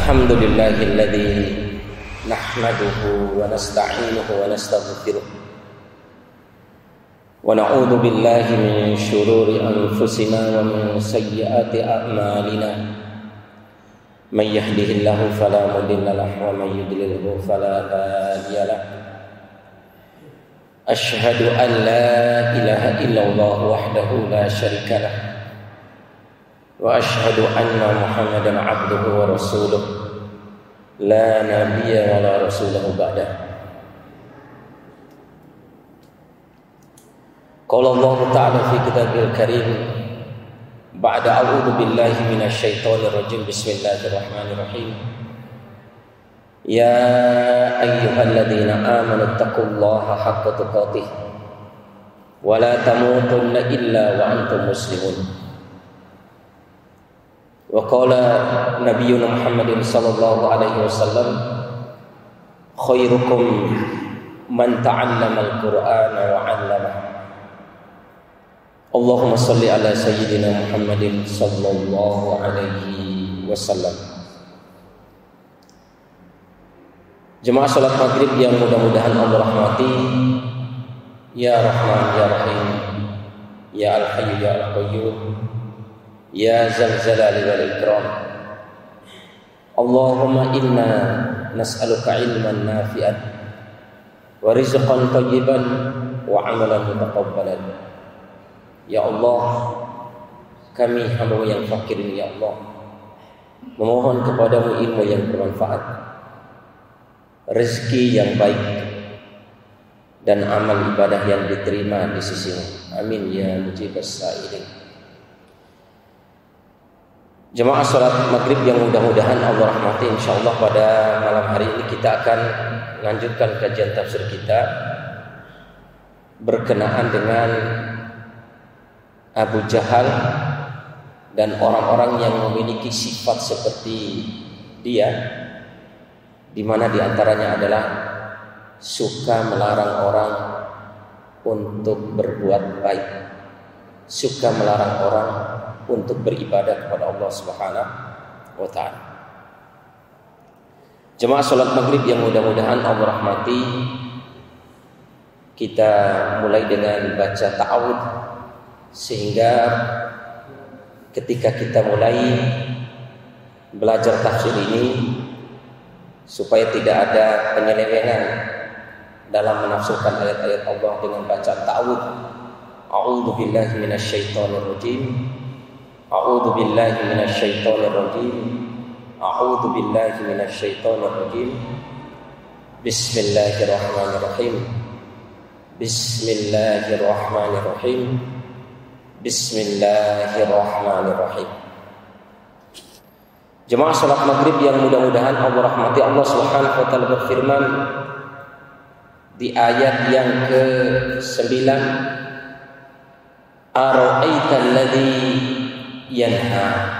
Alhamdulillahilladzi nahmaduhu wa nasta'inuhu wa nastaghfiruh wa na'udzu billahi min syururi anfusina wa min sayyiati a'malina may yahdihillahu fala mudilla lahu wa may yudlilhu fala hadiya lahu asyhadu an la ilaha illallah wahdahu la syarika lahu wa asyhadu anna Muhammadan abduhu wa rasuluh la nabiyya wa la rasulahu ba'dah. Qala Allah ta'ala fi kitabil karim ba'da a'udzu billahi minasy syaithanir rajim bismillahirrahmanirrahim. Ya ayyuhalladzina amanu taqullaha haqqa tuqatih wa la tamutunna illa wa antum muslimun. Wa qala nabiyyuna Muhammadin sallallahu alaihi wasallam khairukum man ta'allama al-Qur'ana wa 'allamahu. Allahumma shalli ala sayyidina Muhammadin sallallahu alaihi wasallam. Jemaah salat maghrib yang mudah-mudahan Allah rahmati, ya Rahman ya Rahim, ya Al-Hayyu ya Al-Qayyum, ya Zal Jalali wal Ikram. Allahumma inna nas'aluka ilman nafi'an wa rizqan thayyiban wa 'amalan mutaqabbalan. Ya Allah, kami hamba yang fakir ini, ya Allah, memohon kepadamu ilmu yang bermanfaat, rezeki yang baik, dan amal ibadah yang diterima di sisimu. Amin ya mujibas sa'ilin. Jemaah salat maghrib yang mudah-mudahan Allah rahmati, insyaallah pada malam hari ini kita akan melanjutkan kajian tafsir kita berkenaan dengan Abu Jahal dan orang-orang yang memiliki sifat seperti dia, di mana diantaranya adalah suka melarang orang untuk berbuat baik, suka melarang orang untuk beribadah kepada Allah Subhanahu wa ta'ala. Jemaah salat maghrib yang mudah-mudahan Allah rahmati, kita mulai dengan baca ta'awudz, sehingga ketika kita mulai belajar tafsir ini, supaya tidak ada penyelewengan dalam menafsirkan ayat-ayat Allah dengan baca ta'awudz. A'udzu billahi minasyaitonir rajim. A'udzu billahi minasyaitonir rajim. A'udzu billahi minasyaitonir rajim. Bismillahirrahmanirrahim. Bismillahirrahmanirrahim. Bismillahirrahmanirrahim. Jemaah salat maghrib yang mudah-mudahan Allah rahmati, Allah Subhanahu wa ta'ala berfirman di ayat yang ke-9, Ara'aital ladzi yanha.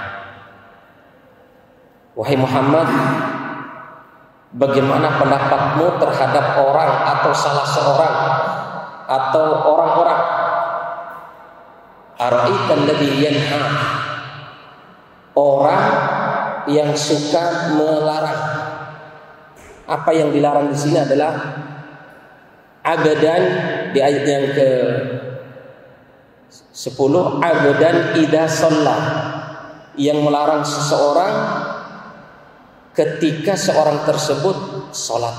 Wahai Muhammad, bagaimana pendapatmu terhadap orang atau salah seorang atau orang-orang? Ara'aital ladzi yanha, orang yang suka melarang. Apa yang dilarang di sini adalah abadan, di ayat yang ke-10, abadan idza shalla, yang melarang seseorang ketika seorang tersebut salat.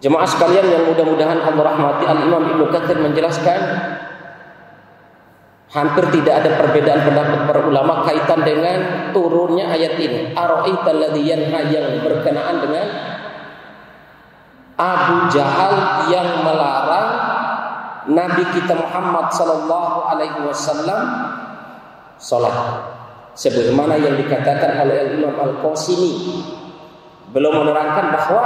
Jemaah sekalian yang mudah-mudahan Allah rahmati, Al-Imam Ibnu Katsir menjelaskan hampir tidak ada perbedaan pendapat para ulama kaitan dengan turunnya ayat ini. Ara'aital ladzi yanha, yang berkenaan dengan Abu Jahal yang melarang Nabi kita Muhammad sallallahu alaihi wasallam salat. Sebagaimana yang dikatakan oleh Imam Al-Qasimi, belum menerangkan bahwa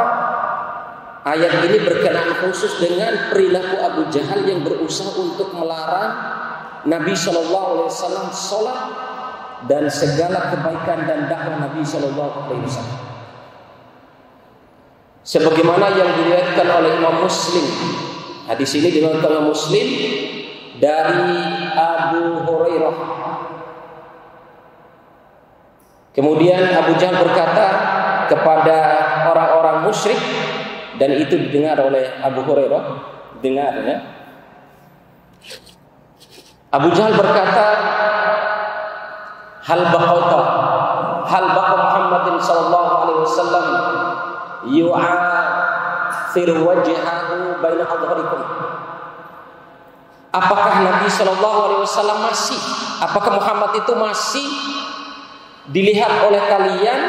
ayat ini berkenaan khusus dengan perilaku Abu Jahal yang berusaha untuk melarang Nabi sallallahu alaihi wasallam salat dan segala kebaikan dan dakwah Nabi sallallahu alaihi wasallam. Sebagaimana yang diriwayatkan oleh Imam Muslim, hadis ini diriwayatkan oleh Muslim dari Abu Hurairah Kemudian Abu Jahal berkata kepada orang-orang musyrik, dan itu didengar oleh Abu Hurairah, dengar ya. Abu Jahal berkata, hal baqa Muhammadin sallallahu alaihi wasallam yu'athir wajhahu baina adharikum. Apakah Nabi sallallahu alaihi wasallam apakah Muhammad itu masih dilihat oleh kalian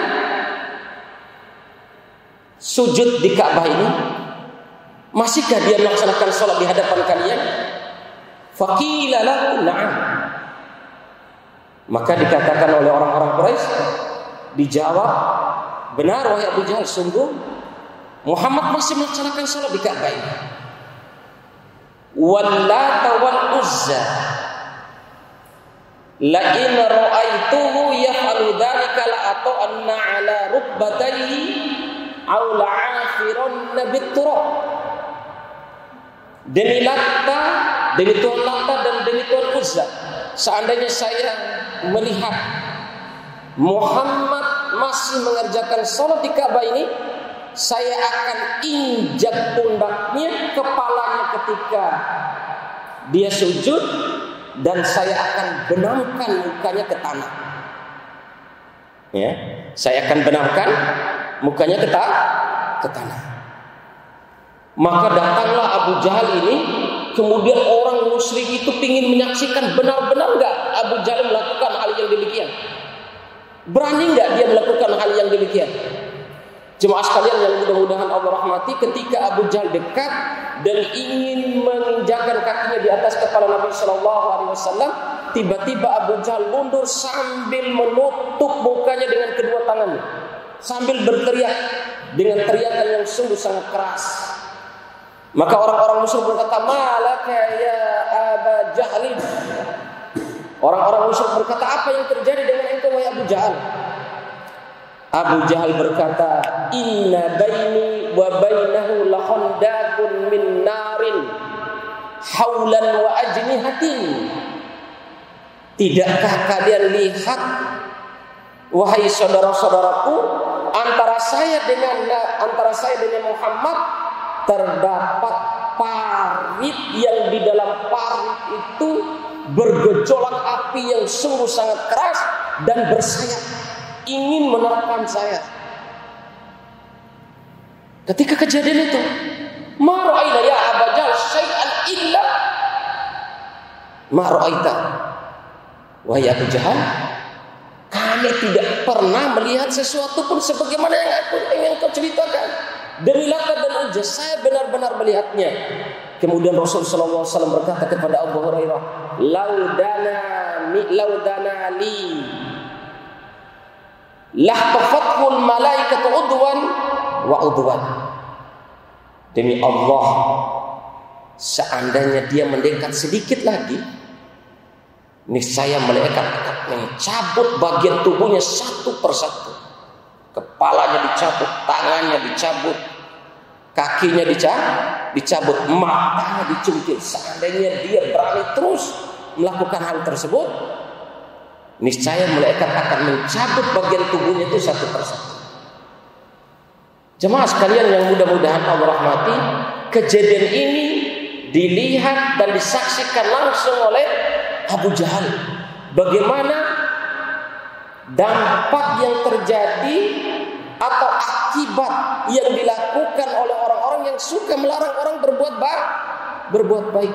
sujud di Ka'bah ini? Masihkah dia melaksanakan sholat di hadapan kalian? Faqila lahu na'am. Maka dikatakan oleh orang-orang Quraisy, dijawab, benar wahai Abu Jahal, sungguh Muhammad masih melaksanakan sholat di Ka'bah ini. Wallata wal Uzza la in ra'aituhu yaf'alu dzalika la ata'anna 'ala rukbatayhi aw la'afiranna bit-turab. Demi Lata, demi Tuhan Lata dan demi Tuhan Uzza, seandainya saya melihat Muhammad masih mengerjakan sholat di Ka'bah ini, saya akan injak pundaknya, kepalanya ketika dia sujud, dan saya akan benamkan mukanya ke tanah. Ya, saya akan benamkan mukanya ke tanah. Maka datanglah Abu Jahal ini, kemudian orang musyrik itu ingin menyaksikan benar-benar enggak Abu Jahal melakukan hal yang demikian. Berani enggak dia melakukan hal yang demikian? Jemaah sekalian yang mudah-mudahan Allah rahmati, ketika Abu Jahal dekat dan ingin menginjakkan kakinya di atas kepala Nabi Shallallahu Alaihi Wasallam, tiba-tiba Abu Jahal mundur sambil menutup mukanya dengan kedua tangannya, sambil berteriak dengan teriakan yang sungguh sangat keras. Maka orang-orang musyrik berkata, malaka ya Abu Jahal. Orang-orang musyrik berkata, apa yang terjadi dengan engkau wahai Abu Jahal? Abu Jahal berkata, inna baini wa bainahu lakhandakun min narin haulan wa ajnihatin. Tidakkah kalian lihat, wahai saudara-saudaraku, antara saya dengan Muhammad terdapat parit yang di dalam parit itu bergejolak api yang sungguh sangat keras dan bersayap, ingin menerkam saya. Ketika kejadian itu, ma ra'aina ya Abu Jahal syai'an illa ma ra'aita. Wahai Abu Jahal, kami tidak pernah melihat sesuatu pun sebagaimana yang kau ceritakan. Demi Lata dan Uzza, saya benar-benar melihatnya. Kemudian Rasulullah SAW berkata kepada Abu Hurairah, laudana li lahtafathul malaikatu udwan wa udwan. Demi Allah, seandainya dia mendekat sedikit lagi, niscaya malaikat akan mencabut bagian tubuhnya satu persatu. Kepalanya dicabut, tangannya dicabut, kakinya dicabut, matanya dicungkil. Seandainya dia berani terus melakukan hal tersebut, niscaya malaikat akan mencabut bagian tubuhnya itu satu persatu. Jemaah sekalian yang mudah-mudahan Allah rahmati, kejadian ini dilihat dan disaksikan langsung oleh Abu Jahal. Bagaimana dampak yang terjadi atau akibat yang dilakukan oleh orang-orang yang suka melarang orang berbuat baik.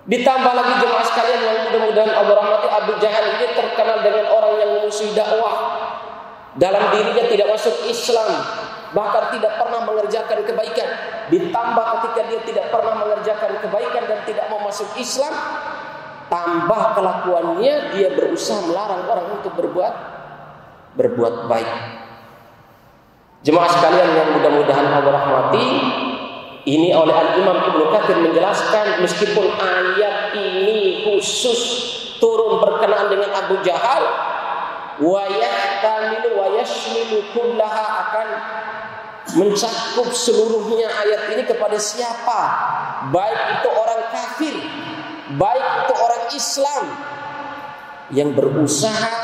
Ditambah lagi jemaah sekalian yang mudah-mudahan Allah rahmati, Abu Jahal ini terkenal dengan orang yang memusuhi dakwah. Dalam dirinya tidak masuk Islam, bahkan tidak pernah mengerjakan kebaikan. Ditambah ketika dia tidak pernah mengerjakan kebaikan dan tidak mau masuk Islam, tambah kelakuannya dia berusaha melarang orang untuk berbuat baik. Jemaah sekalian yang mudah-mudahan Allah rahmati, ini oleh Al-Imam Ibnu Katsir menjelaskan, meskipun ayat ini khusus turun berkenaan dengan Abu Jahal, wa yahtamilu wa yashmilu kullaha, akan mencakup seluruhnya ayat ini kepada siapa, baik itu orang kafir, baik itu orang Islam yang berusaha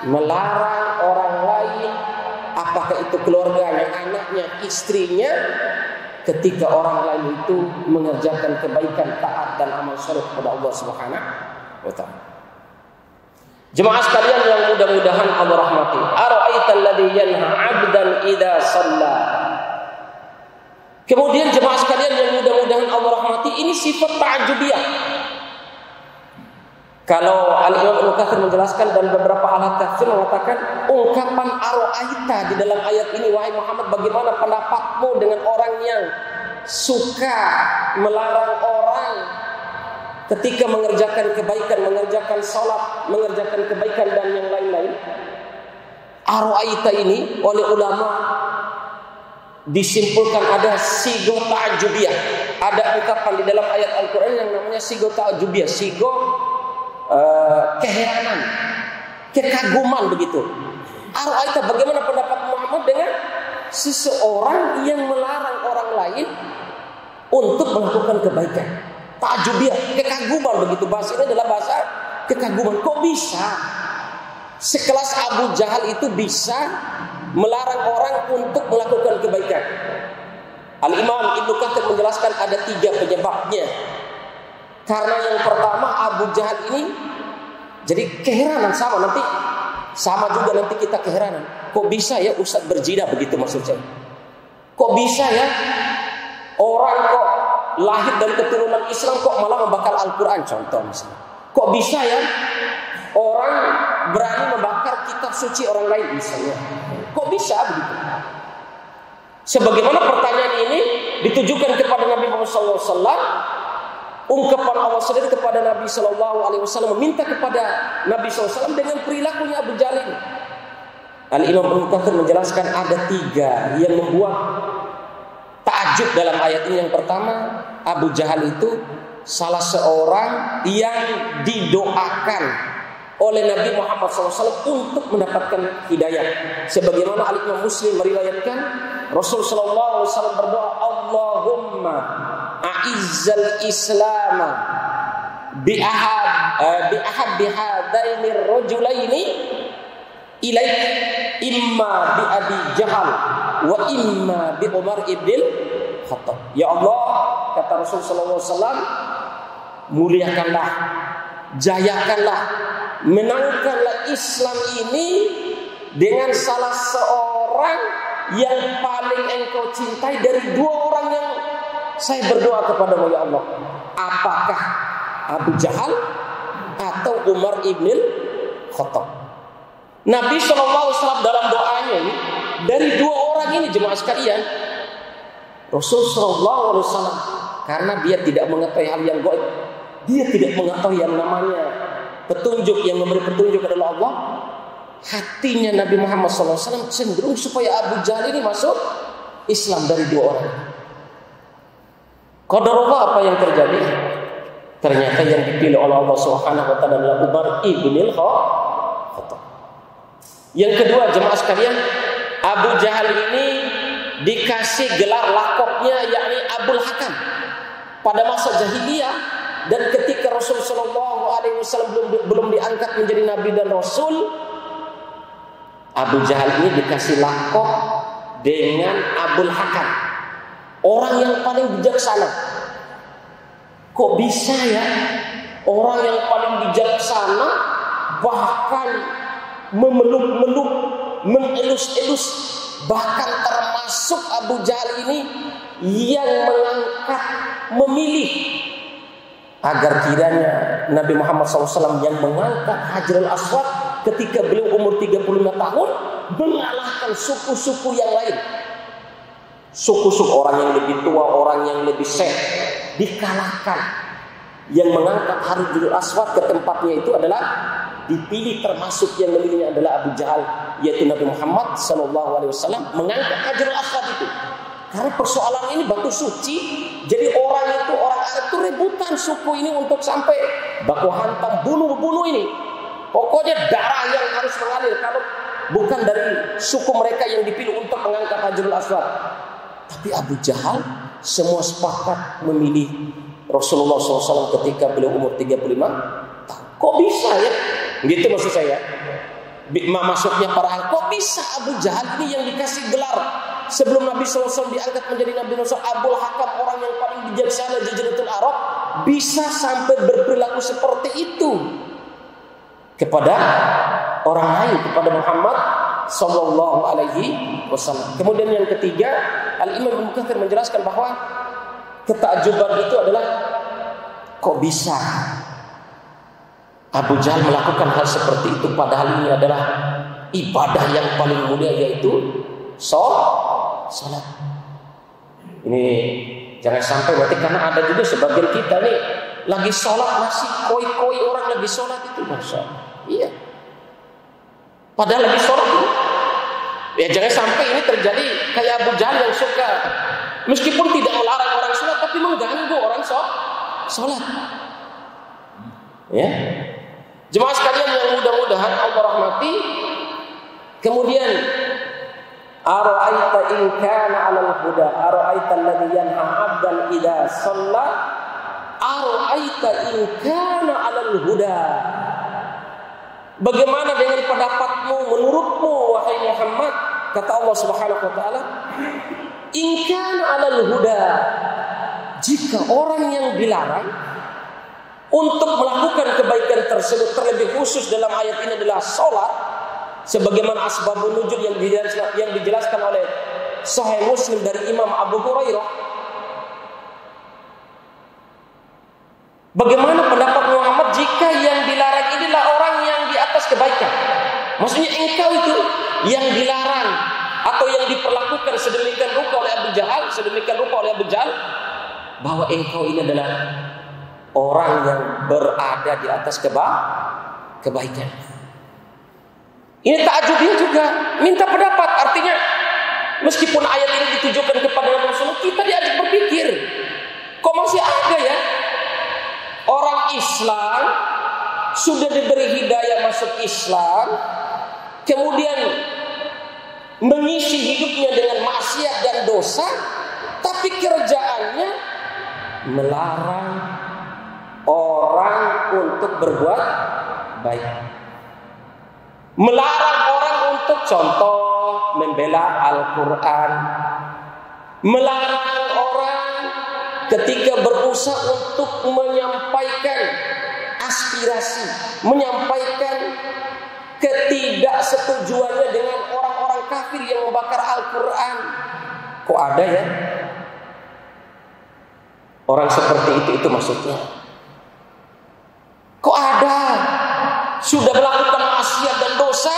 melarang orang lain, apakah itu keluarganya, anaknya, istrinya, ketika orang lain itu mengerjakan kebaikan, taat dan amal saleh kepada Allah Subhanahu wa taala. Jemaah sekalian yang mudah-mudahan Allah rahmati, ara'aital ladzi yanha 'abdan idza shalla. Kemudian jemaah sekalian yang mudah-mudahan Allah rahmati, ini sifat ta'ajjubiyah. Kalau Al-Imam Ibnu Katsir menjelaskan dan beberapa ahli tafsir mengatakan ungkapan ara'aita di dalam ayat ini, wahai Muhammad, bagaimana pendapatmu dengan orang yang suka melarang orang ketika mengerjakan kebaikan, mengerjakan salat, mengerjakan kebaikan dan yang lain-lain. Ara'aita ini oleh ulama disimpulkan ada sigo ta'ajjubiyah. Ada ungkapan di dalam ayat Al-Qur'an yang namanya sigo ta'ajjubiyah, sigo keheranan, kekaguman begitu. Ara'aita, bagaimana pendapat Muhammad dengan seseorang yang melarang orang lain untuk melakukan kebaikan? Ta'ajjubiyah, kekaguman begitu. Bahasa ini adalah bahasa kekaguman. Kok bisa sekelas Abu Jahal itu bisa melarang orang untuk melakukan kebaikan? Al-Imam Ibnu Katsir menjelaskan ada 3 penyebabnya. Karena yang pertama, Abu Jahal ini jadi keheranan, sama juga nanti kita keheranan. Kok bisa ya Ustaz berzina, begitu maksud saya. Kok bisa ya orang kok lahir dari keturunan Islam kok malah membakar Al-Quran, contoh misalnya. Kok bisa ya orang berani membakar kitab suci orang lain misalnya. Kok bisa begitu? Sebagaimana pertanyaan ini ditujukan kepada Nabi Muhammad SAW, ungkapan Allah sendiri kepada Nabi SAW, meminta kepada Nabi SAW dengan perilakunya Abu Jahal ini. Al-Imam Ibnu Katsir menjelaskan ada 3 yang membuat takjub dalam ayat ini. Yang pertama, Abu Jahal itu salah seorang yang didoakan oleh Nabi Muhammad SAW untuk mendapatkan hidayah. Sebagaimana Al-Imam Muslim meriwayatkan, Rasul SAW berdoa, Allahumma a'izzal Islam bi'ahad bihadaini rajulaini ilaik, imma bi Abi Jahal wa imma bi Umar ibn Khattab. Ya Allah, kata Rasul sallallahu alaihi wasallam, muliakanlah, jayakanlah, menangkanlah Islam ini dengan salah seorang yang paling engkau cintai dari 2 orang yang saya berdoa kepadamu, ya Allah. Apakah Abu Jahal atau Umar ibn Khattab? Nabi SAW dalam doanya ini, dari 2 orang ini jemaah sekalian, Rasul SAW, karena dia tidak mengetahui hal yang gaib, dia tidak mengetahui yang namanya petunjuk, yang memberi petunjuk adalah Allah. Hatinya Nabi Muhammad SAW cenderung supaya Abu Jahal ini masuk Islam dari 2 orang. Qadarullah, apa yang terjadi? Ternyata yang dipilih oleh Allah Subhanahu wa taala adalah Umar ibn Khattab. Yang kedua jemaah sekalian, Abu Jahal ini dikasih gelar lakopnya yakni Abul Hakam pada masa jahiliyah, dan ketika Rasul sallallahu alaihi wasallam belum diangkat menjadi nabi dan rasul, Abu Jahal ini dikasih lakop dengan Abul Hakam, orang yang paling bijaksana. Kok bisa ya orang yang paling bijaksana bahkan memeluk-meluk, mengelus-elus, bahkan termasuk Abu Jahal ini yang mengangkat, memilih agar kiranya Nabi Muhammad SAW yang mengangkat Hajarul Aswad ketika beliau umur 35 tahun mengalahkan suku-suku yang lain. Suku-suku orang yang lebih tua, orang yang lebih sehat dikalahkan. Yang mengangkat Hajarul Aswad ke tempatnya itu adalah dipilih, termasuk yang memilihnya adalah Abu Jahal, yaitu Nabi Muhammad SAW mengangkat Hajarul Aswad itu. Karena persoalan ini batu suci, jadi orang Arab itu rebutan suku ini untuk sampai baku hantam, bunuh ini. Pokoknya darah yang harus mengalir kalau bukan dari suku mereka yang dipilih untuk mengangkat Hajarul Aswad. Tapi Abu Jahal semua sepakat memilih Rasulullah SAW ketika beliau umur 35 tahun. Kok bisa ya? Gitu maksud saya. masuknya para ahli. Kok bisa Abu Jahal ini yang dikasih gelar sebelum Nabi SAW diangkat menjadi Nabi Rasul, Abul Hakam, orang yang paling bijaksana Jaziratul Arab, bisa sampai berperilaku seperti itu kepada orang lain, kepada Muhammad Sallallahu Alaihi Wasallam. Kemudian yang ketiga, Al-Imam Ibnu Katsir menjelaskan bahwa ketakjuban itu adalah kok bisa Abu Jahal melakukan hal seperti itu, padahal ini adalah ibadah yang paling mulia, yaitu sholat. Ini jangan sampai nanti, karena ada juga sebagian kita nih lagi sholat masih koi-koi orang lagi sholat itu, Masya Allah. Iya. Padahal lagi sholat itu. Ya jangan sampai ini terjadi kayak Abu Jahal yang suka, meskipun tidak melarang orang sholat, tapi mengganggu orang sholat. Ya. Jemaah sekalian yang mudah-mudahan Allah rahmati. Kemudian ara'aita in kana 'alal huda ara'aita alladhi yanha 'abdan idza shalla ara'aita in kana 'alal huda. Bagaimana dengan pendapatmu, menurutmu wahai Muhammad, kata Allah Subhanahu wa taala, in kana 'alal huda, jika orang yang dilarang untuk melakukan kebaikan tersebut, terlebih khusus dalam ayat ini adalah sholat, sebagaimana asbabun nuzul yang dijelaskan oleh Sahih Muslim dari Imam Abu Hurairah. Bagaimana pendapat Muhammad jika yang dilarang inilah orang yang di atas kebaikan? Maksudnya engkau itu yang dilarang atau yang diperlakukan sedemikian rupa oleh Abu Jahal, bahwa engkau ini adalah orang yang berada di atas kebaikan. Ini takjubnya juga minta pendapat. Artinya meskipun ayat ini ditujukan kepada Rasulullah, kita diajak berpikir. Kok masih ada ya orang Islam sudah diberi hidayah masuk Islam, kemudian mengisi hidupnya dengan maksiat dan dosa, tapi kerjaannya melarang orang untuk berbuat baik, melarang orang untuk contoh membela Al-Quran, melarang orang ketika berusaha untuk menyampaikan aspirasi, menyampaikan ketidaksetujuannya dengan orang-orang kafir yang membakar Al-Quran. Kok ada ya orang seperti itu maksudnya? Kok ada sudah melakukan maksiat dan dosa,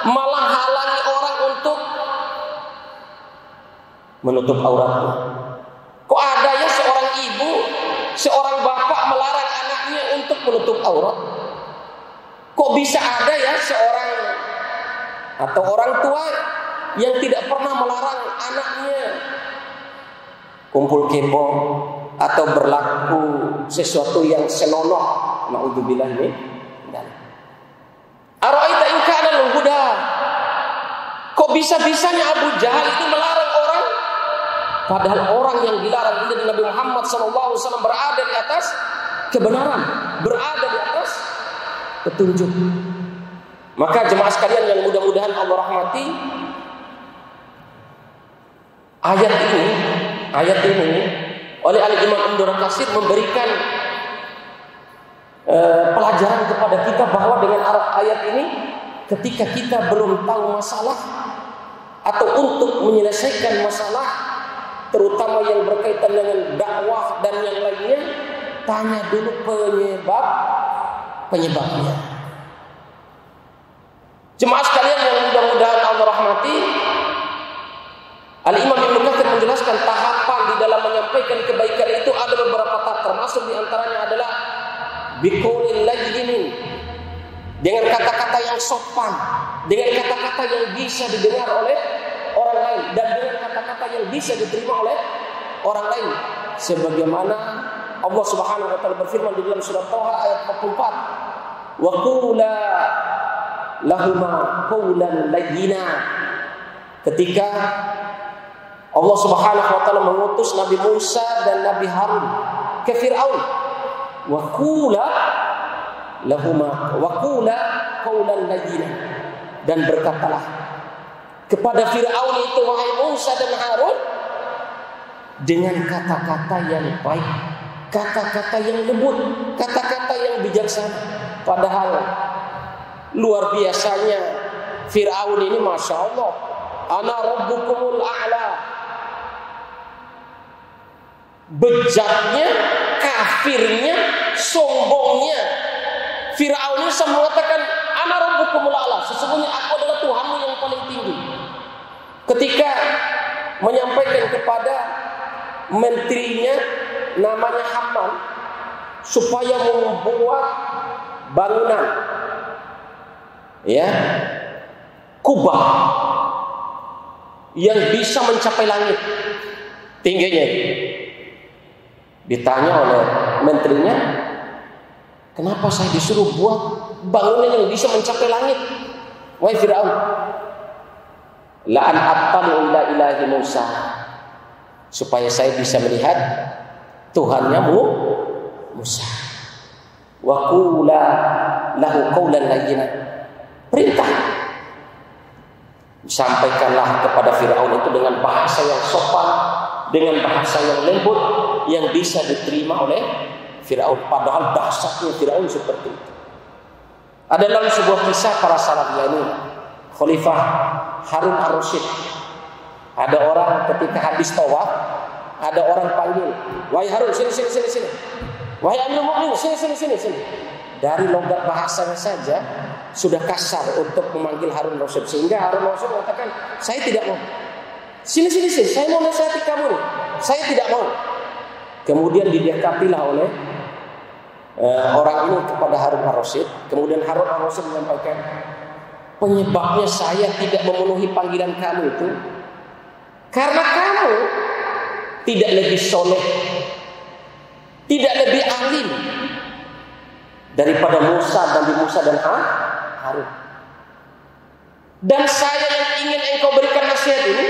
malah halangi orang untuk menutup auratnya? Kok ada ya seorang ibu, seorang bapak melarang anaknya untuk menutup aurat? Kok bisa ada ya seorang atau orang tua yang tidak pernah melarang anaknya kumpul kebo atau berlaku sesuatu yang senonoh? Na'udzubillah min dzalik. Ara'aita in kana al-huda. Kok bisa-bisanya Abu Jahal ini melarang orang, padahal orang yang dilarang ini Nabi Muhammad SAW berada di atas kebenaran, berada di atas petunjuk. Maka jemaah sekalian yang mudah-mudahan Allah rahmati, ayat ini oleh Al-Imam Ibnu Katsir memberikan pelajaran kepada kita bahwa dengan ayat ini, ketika kita belum tahu masalah atau untuk menyelesaikan masalah, terutama yang berkaitan dengan dakwah dan yang lainnya, tanya dulu penyebabnya. Jemaah sekalian yang mudah-mudahan Allah rahmati, Al-Imam Ibnu Katsir menjelaskan tahapan di dalam menyampaikan kebaikan itu ada beberapa tahap, termasuk diantaranya adalah biqaulin layyin, dengan kata-kata yang sopan, dengan kata-kata yang bisa didengar oleh orang lain, dan dengan kata-kata yang bisa diterima oleh orang lain, sebagaimana Allah Subhanahu wa taala berfirman di dalam surah Thaha ayat 44, wa qula lahuma qawlan layyina, ketika Allah Subhanahu wa taala mengutus Nabi Musa dan Nabi Harun ke Firaun, wa qula lahuma wa qula qawlan layyina, dan berkatalah kepada Fir'aun itu, wahai Musa dan Harun, dengan kata-kata yang baik, kata-kata yang lembut, kata-kata yang bijaksana. Padahal luar biasanya Fir'aun ini, Masya Allah, ana rabbukumul a'la. Bejatnya, kafirnya, sombongnya Fir'aun ini sama mengatakan, ana rabbukumul a'la, sesungguhnya aku adalah Tuhanmu yang paling tinggi. Ketika menyampaikan kepada menterinya namanya Haman supaya membuat bangunan, ya, kubah yang bisa mencapai langit tingginya. Ditanya oleh menterinya, kenapa saya disuruh buat bangunan yang bisa mencapai langit? Wahai Fir'aun, la'an attali'u ila ilahi Musa, supaya saya bisa melihat Tuhannya Musa. Wa qula lahu qawlan layyinan. Perintah, sampaikanlah kepada Fir'aun itu dengan bahasa yang sopan, dengan bahasa yang lembut, yang bisa diterima oleh Fir'aun. Padahal dasarnya Fir'aun seperti itu. Ada dalam sebuah kisah para salaf, yakni Khalifah Harun ar-Rasyid. Ada orang ketika habis tawaf, ada orang panggil, wahai Harun, sini. Wahai Amirul Mukminin, sini. Dari logat bahasanya saja sudah kasar untuk memanggil Harun ar-Rasyid, sehingga Harun ar-Rasyid mengatakan, saya tidak mau. Sini, saya mau nasihati kamu. Saya tidak mau. Kemudian didekatilah oleh orang ini kepada Harun ar-Rasyid. Kemudian Harun ar-Rasyid menyampaikan, penyebabnya saya tidak memenuhi panggilan kamu itu karena kamu tidak lebih soleh, tidak lebih alim daripada Nabi Musa dan Harun. Dan saya yang ingin engkau berikan nasihat ini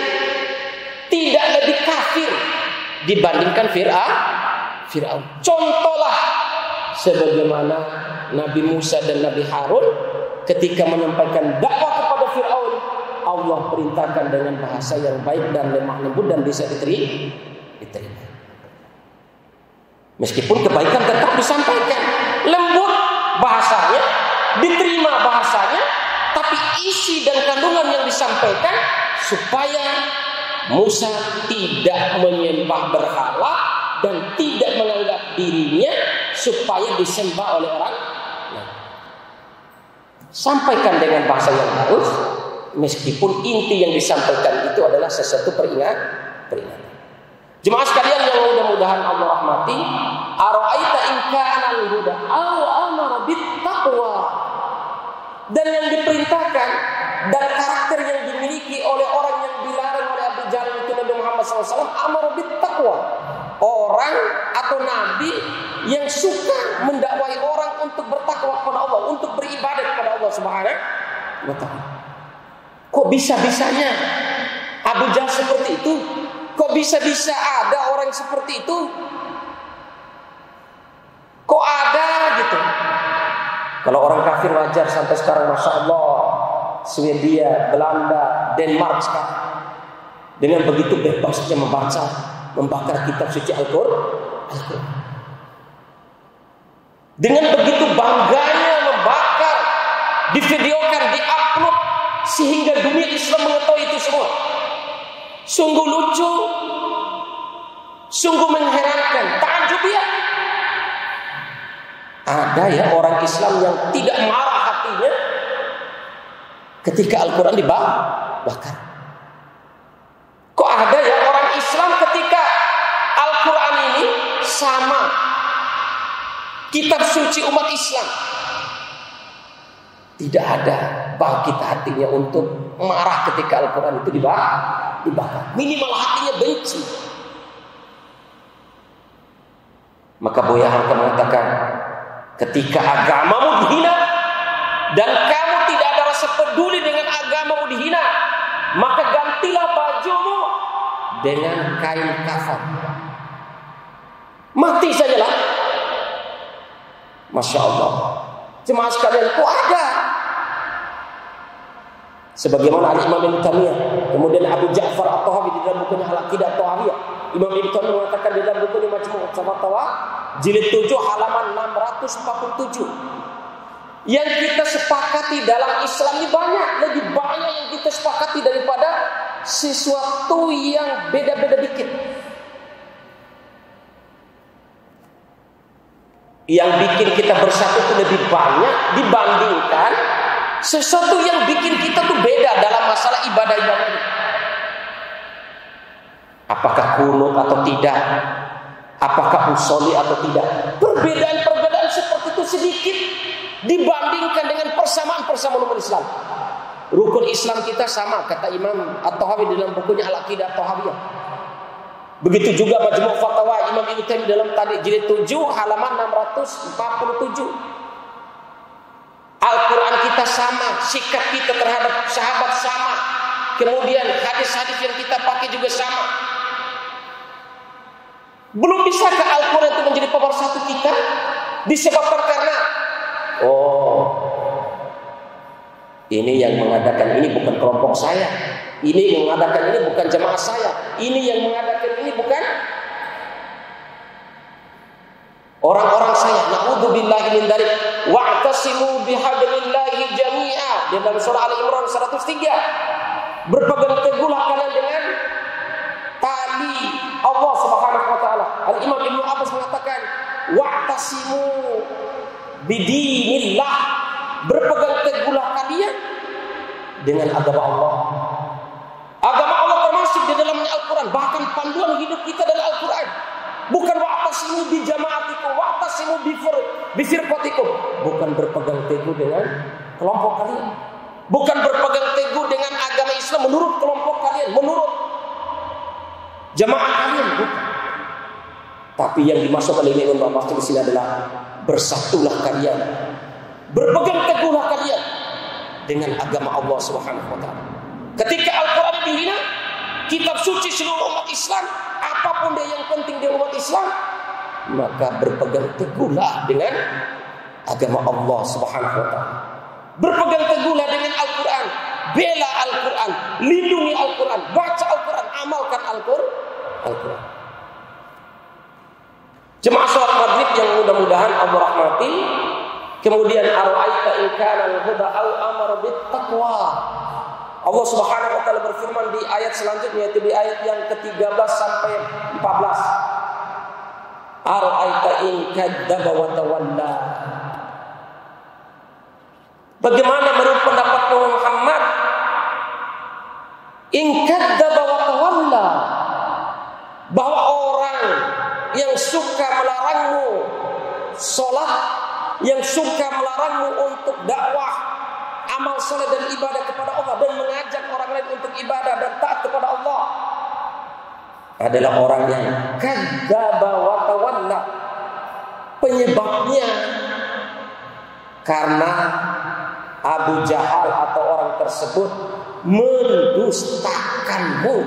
tidak lebih kafir dibandingkan Fir'aun. Contohlah sebagaimana Nabi Musa dan Nabi Harun ketika menyampaikan dakwah kepada Fir'aun, Allah perintahkan dengan bahasa yang baik dan lemah lembut dan bisa diterima. Meskipun kebaikan tetap disampaikan, lembut bahasanya, diterima bahasanya, tapi isi dan kandungan yang disampaikan supaya Musa tidak menyembah berhala dan tidak menganggap dirinya supaya disembah oleh orang lain. Sampaikan dengan bahasa yang halus, meskipun inti yang disampaikan itu adalah sesuatu peringatan. Jemaah sekalian yang mudah-mudahan Allah rahmati, ara'aita in kana al-huda aw amara bit-taqwa. Dan yang diperintahkan dan karakter yang dimiliki oleh orang yang dilarang oleh Abu Jahal itu Nabi Muhammad SAW, amara bit-taqwa. Orang atau nabi yang suka mendakwai orang untuk bertakwa kepada Allah, untuk beribadah kepada Allah Subhanahu wa taala. Kok bisa-bisanya Abu Jahal seperti itu? Kok bisa-bisa ada orang seperti itu? Kok ada gitu? Kalau orang kafir wajar sampai sekarang, Masya Allah, Swedia, Belanda, Denmark sekarang dengan begitu bebasnya membakar kitab suci Al-Quran. Dengan begitu bangganya membakar, divideokan, diupload, sehingga dunia Islam mengetahui itu semua. Sungguh lucu, sungguh mengherankan, takjub ya. Ada ya orang Islam yang tidak marah hatinya ketika Al-Quran dibakar. Kok ada ya orang Islam ketika Al-Quran ini sama kitab suci umat Islam, tidak ada bangkit hatinya untuk marah ketika Al-Quran itu dibakar. Minimal hatinya benci. Maka Buya Hamka mengatakan, ketika agamamu dihina dan kamu tidak ada rasa peduli dengan agamamu dihina, maka gantilah bajumu dengan kain kafan. Mati sajalah. Masya Allah. Jemaah sekalian, kok ada Sebagaimana Imam Ibnu Taimiyah, kemudian Abu Ja'far At-Tahawi di dalam bukunya Al-Aqidah At-Tahawiyah. Imam Ibnu Taimiyah mengatakan di dalam bukunya Majmu' Fatawa jilid 7 halaman 647. Yang kita sepakati dalam Islam ini banyak, lebih banyak yang kita sepakati daripada sesuatu yang beda-beda dikit. Yang bikin kita bersatu itu lebih banyak dibandingkan sesuatu yang bikin kita tuh beda dalam masalah ibadah-ibadah ini. Apakah kunut atau tidak? Apakah usolli atau tidak? Perbedaan-perbedaan seperti itu sedikit dibandingkan dengan persamaan-persamaan umat Islam. Rukun Islam kita sama, kata Imam At-Tahawi dalam bukunya Al-Aqidah At-Tahawiyah. Begitu juga Majmu' Fatawa Imam Ibnu Taimiyah dalam tadi jilid 7 halaman 647. Al-Quran kita sama, sikap kita terhadap sahabat sama, kemudian hadis-hadis yang kita pakai juga sama. Belum bisakah Al-Quran itu menjadi pemersatu kita? Disebabkan karena ini yang mengadakan ini bukan kelompok saya, ini yang mengadakan ini bukan jemaah saya, ini yang mengadakan ini bukan orang-orang saya. Na'udzubillahi min dzalik. Wa'tasimu bihablillahi jami'a. Di dalam surah Ali Imran 103. Berpegang teguhlah kalian dengan tali Allah Subhanahu wa taala. Al-Imam Ibnu Abbas mengatakan, "Wa'tasimu bidinillah." Berpegang teguhlah kalian dengan agama Allah. Agama Allah termasuk di dalamnya Al-Quran. Bahkan panduan hidup kita adalah Al-Quran. Bukan wa'tasimu bi jama'atikum, wa'tasimu bi firqatikum. Bukan berpegang teguh dengan kelompok kalian. Bukan berpegang teguh dengan agama Islam menurut kelompok kalian, menurut jamaah kalian, bukan. Tapi yang dimaksud oleh Imam Abbas di sini adalah bersatulah kalian, berpegang teguhlah kalian dengan agama Allah Subhanahu wa taala. Ketika Al-Quran dihina, kitab suci seluruh umat Islam, apapun dia yang penting di umat Islam, maka berpegang teguhlah dengan agama Allah Subhanahu wa taala. Berpegang teguhlah dengan Al-Quran, bela Al-Quran, lindungi Al-Quran, baca Al-Quran, amalkan Al-Quran. Jemaah salat maghrib yang mudah-mudahan Allah rahmati. Kemudian ara'aita in kana al-huda aw amara bit-taqwa. Allah Subhanahu wa taala berfirman di ayat selanjutnya, yaitu di ayat yang ke-13 sampai 14. Ara'aita in kadzdzaba wa tawalla. Bagaimana menurut pendapat Muhammad? In kadzdzaba wa tawalla, bahwa orang yang suka melarangmu salat, yang suka melarangmu untuk dakwah, amal soleh dan ibadah kepada Allah, dan mengajak orang lain untuk ibadah dan taat kepada Allah, adalah orang yang kadzdzaba wa tawalla. Penyebabnya karena Abu Jahal atau orang tersebut mendustakanmu,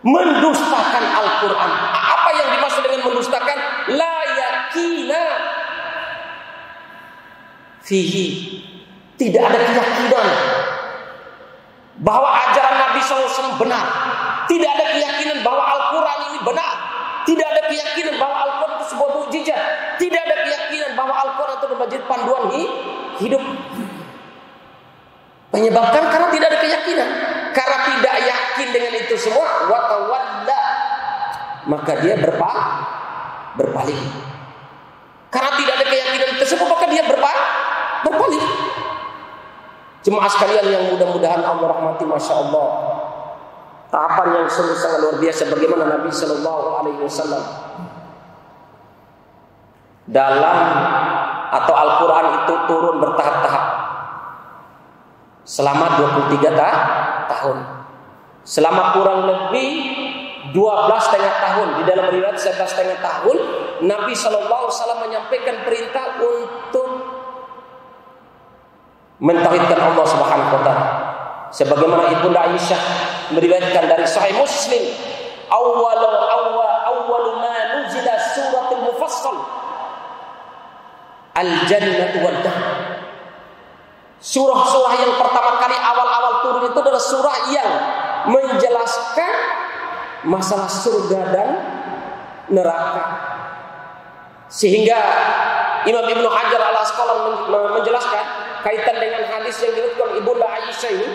mendustakan Al-Quran. Apa yang dimaksud dengan mendustakan? La yakina fihi, tidak ada keyakinan bahwa ajaran Nabi SAW benar. Tidak ada keyakinan bahwa Al-Quran ini benar. Tidak ada keyakinan bahwa Al-Quran itu sebuah mukjizat. Tidak ada keyakinan bahwa Al-Quran itu menjadi panduan hidup. Menyebabkan karena tidak ada keyakinan. Karena tidak yakin dengan itu semua, wa tawalla, maka dia berpaling. Karena tidak ada keyakinan tersebut, maka dia berpaling. Jemaah sekalian yang mudah-mudahan Allah rahmati, masya Allah, tahapan yang sungguh sangat luar biasa bagaimana Nabi Shallallahu Alaihi Wasallam dalam atau Al-Quran itu turun bertahap-tahap selama 23 tahun, selama kurang lebih 12,5 tahun. Di dalam riwayat 11,5 tahun Nabi Shallallahu Alaihi Wasallam menyampaikan perintah untuk mentauhidkan Allah Subhanahu wa taala. Sebagaimana Ibunda Aisyah meriwayatkan dari Sahih Muslim, awwalu ma nuzila suratul mufassal al-jannatu wad-nar. Surah-surah yang pertama kali awal-awal turun itu adalah surah yang menjelaskan masalah surga dan neraka. Sehingga Imam Ibnu Hajar Al-Asqalani menjelaskan kaitan dengan hadis yang diriwayatkan Ibunda Aisyah ini.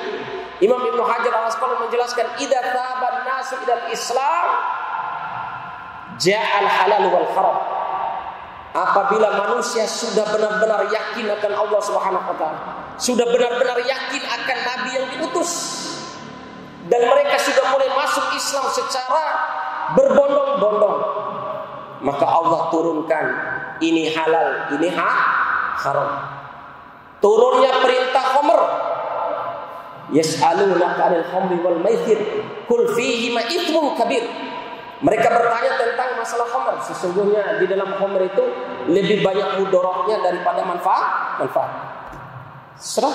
Imam Ibnu Hajar Al-Asqalani menjelaskan idza taban nasu ilal Islam ja'al halal wal haram. Apabila manusia sudah benar-benar yakin akan Allah Subhanahu wa taala, sudah benar-benar yakin akan nabi yang diutus, dan mereka sudah mulai masuk Islam secara berbondong-bondong, maka Allah turunkan ini halal, ini haram. Turunnya perintah khamr. Yas'alunaka 'anil khamri wal maisir qul fihima itsmun kabir. Mereka bertanya tentang masalah khamr. Sesungguhnya di dalam khamr itu lebih banyak mudaratnya daripada manfaat. Serah.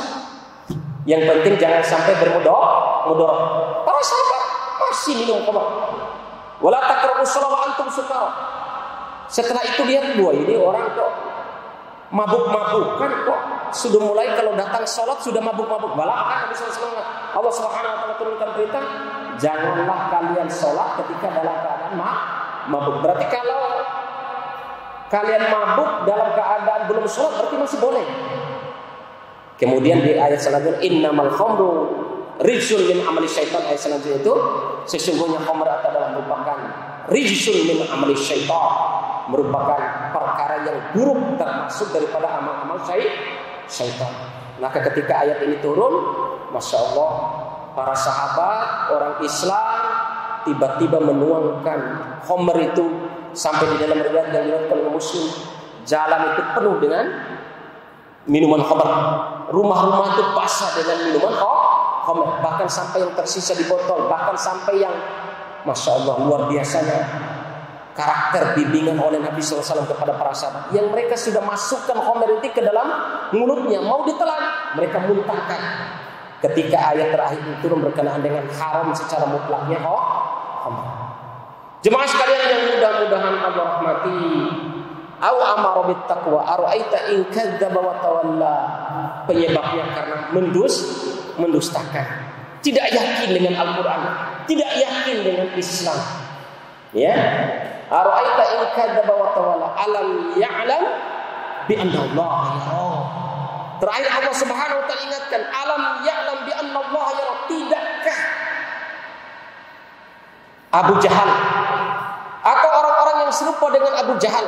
Yang penting jangan sampai bermudarat. Para sahabat masih minum khamr. Wala taqrabus shalah wa antum sukara. Setelah itu lihat ini orang kok mabuk-mabukan kok. Sudah mulai kalau datang sholat sudah mabuk-mabuk. Bahkan Allah Subhanahu wa taala turunkan perintah, janganlah kalian sholat ketika dalam keadaan mabuk. Berarti kalau kalian mabuk dalam keadaan belum sholat berarti masih boleh. Kemudian di ayat selanjutnya innamal khamru rijsun min amali syaitan, ayat selanjutnya itu sesungguhnya khamr adalah merupakan rijsun min amali syaitan, merupakan perkara yang buruk termasuk daripada amal-amal syaitan. Maka ketika ayat ini turun, Masya Allah, para sahabat, orang Islam tiba-tiba menuangkan khamr itu sampai di dalam riwayat yang diriwayatkan oleh Muslim, jalan itu penuh dengan minuman khamr. Rumah-rumah itu basah dengan minuman khamr, bahkan sampai yang tersisa di botol, bahkan sampai yang Masya Allah luar biasanya karakter bimbingan oleh Nabi SAW kepada para sahabat, yang mereka sudah masukkan khamr itu ke dalam mulutnya, mau ditelan mereka muntahkan. Ketika ayat terakhir itu turun berkenaan dengan haram secara mutlaknya khamr. Jemaah sekalian yang mudah-mudahan Allah rahmati, au amara bit taqwa ara'aita in kadzdzaba wa tawalla. Penyebabnya karena mendustakan, tidak yakin dengan Al-Qur'an, tidak yakin dengan Islam. Ya, ara'aita in kadzdzaba wa tawalla alam ya'lam bi anna Allah yara. Terakhir Allah Subhanahu wa taala ingatkan alam ya'lam bi anna Allah yara. Tidakkah Abu Jahal atau orang-orang yang serupa dengan Abu Jahal,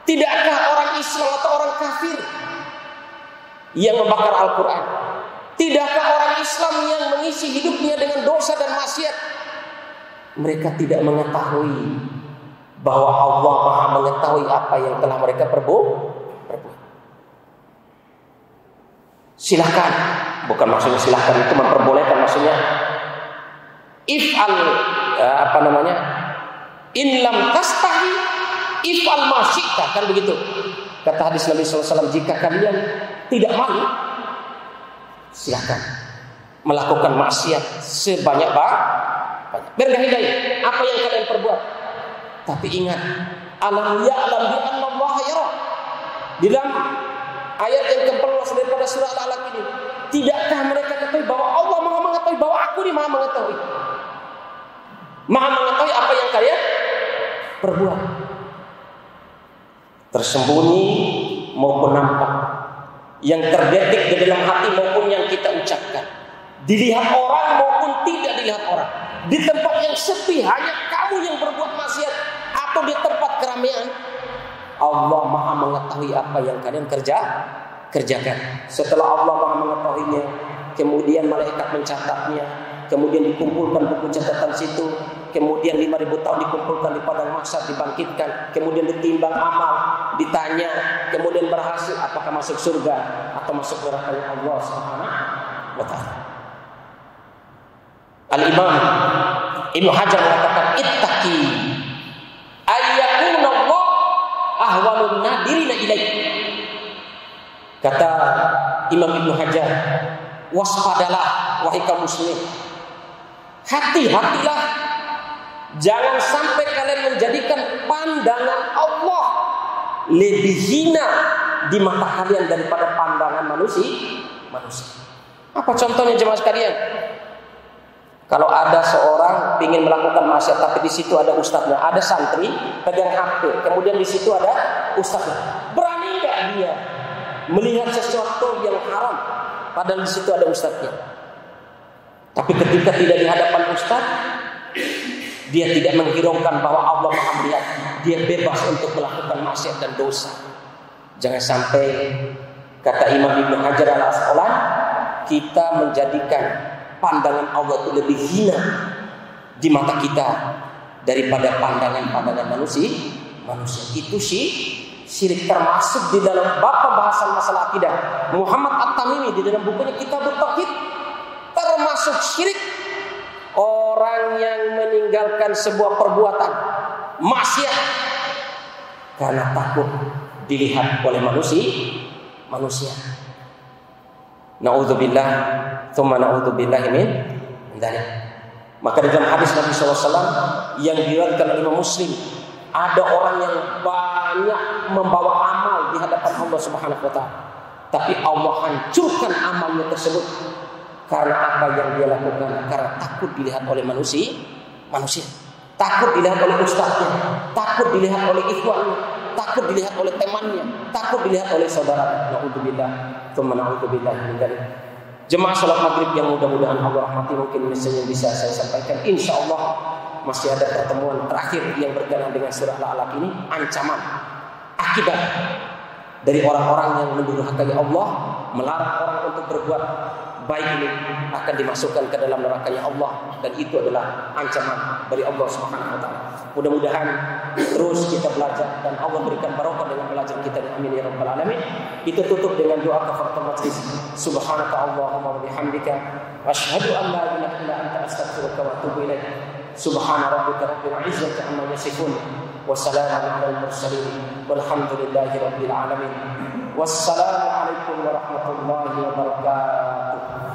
tidakkah orang Islam atau orang kafir yang membakar Al-Quran, tidakkah orang Islam yang mengisi hidupnya dengan dosa dan maksiat, mereka tidak mengetahui bahwa Allah Maha mengetahui apa yang telah mereka perbuat? Silahkan, bukan maksudnya silahkan itu memperbolehkan, maksudnya if'al in lam tastahi if'al ma syi'ta, kan begitu kata hadis Nabi SAW. Jika kalian tidak malu, silahkan melakukan maksiat sebanyak-banyak, bergaya-gaya apa yang kalian perbuat. Tapi ingat, alam ya'lam bi anna Allah yara. Di dalam ayat yang ke-14 daripada surah Al-Alaq ini, tidakkah mereka ketahui bahwa Allah Maha mengetahui, bahwa aku ini Maha mengetahui, Maha mengetahui apa yang kalian perbuat, tersembunyi maupun nampak, yang terdetik di dalam hati maupun yang kita ucapkan, dilihat orang maupun tidak dilihat orang, di tempat yang sepi hanya kamu yang berbuat maksiat atau di tempat keramaian, Allah Maha mengetahui apa yang kalian kerjakan. Setelah Allah Maha mengetahuinya, kemudian malaikat mencatatnya, kemudian dikumpulkan buku catatan situ, kemudian 5.000 tahun dikumpulkan di padang mahsyar, dibangkitkan, kemudian ditimbang amal, ditanya, kemudian berhasil apakah masuk surga atau masuk neraka Allah Subhanahu wa taala. Al-Imam Ibnu Hajar mengatakan ittaqi ayyakuna Allah ahwalun nadirina ilaik. Kata Imam Ibnu Hajar, waspadalah wahai kaum muslimin, hati-hatilah, jangan sampai kalian menjadikan pandangan Allah lebih hina di mata kalian daripada pandangan manusia. manusia. Apa contohnya jemaah sekalian? Kalau ada seorang ingin melakukan maksiat tapi di situ ada ustadznya, ada santri pegang HP, kemudian di situ ada ustadznya, berani nggak dia melihat sesuatu yang haram padahal di situ ada ustadznya? Tapi ketika tidak di hadapan ustadz, dia tidak menghiraukan bahwa Allah Maha melihat, dia bebas untuk melakukan maksiat dan dosa. Jangan sampai, kata Imam Ibnu Hajar al-Asqalani, kita menjadikan pandangan Allah itu lebih hina di mata kita daripada pandangan manusia. Itu syirik, termasuk di dalam bab pembahasan masalah akidah. Muhammad At-Tamimi di dalam bukunya Kitabut Tauhid, termasuk syirik orang yang meninggalkan sebuah perbuatan maksiat karena takut dilihat oleh manusia. Na'udzubillah, tsumma na'udzubillahi min dzalik. Maka dalam hadis Nabi SAW yang diriwayatkan oleh Imam Muslim, ada orang yang banyak membawa amal di hadapan Allah Subhanahu wa taala, tapi Allah hancurkan amalnya tersebut karena apa yang dia lakukan? Karena takut dilihat oleh manusia. Takut dilihat oleh ustaznya, takut dilihat oleh ikhwannya, takut dilihat oleh temannya, takut dilihat oleh saudara. Na'udzubillah, tsumma na'udzubillah min dzalik. Jemaah salat maghrib yang mudah-mudahan Allah rahmati, mungkin misalnya bisa saya sampaikan. Insyaallah masih ada pertemuan terakhir yang berkenaan dengan surah Al-Alaq ini, ancaman akibat dari orang-orang yang mendurhakai Allah, melarang orang untuk berbuat baik ini akan dimasukkan ke dalam nerakanya Allah, dan itu adalah ancaman dari Allah Subhanahu wa taala. Mudah-mudahan terus kita belajar dan Allah berikan barokah dengan belajar kita. Amin ya rabbal alamin. Kita tutup dengan doa kafaratul majlis. Subhanaka Allahumma wa bihamdika asyhadu an la ilaha illa anta astaghfiruka wa atubu ilaik. Subhana rabbika rabbil izzati amma yasifun wa salamun alal mursalin walhamdulillahi rabbil alamin. Wassalamu alaikum warahmatullahi wabarakatuh.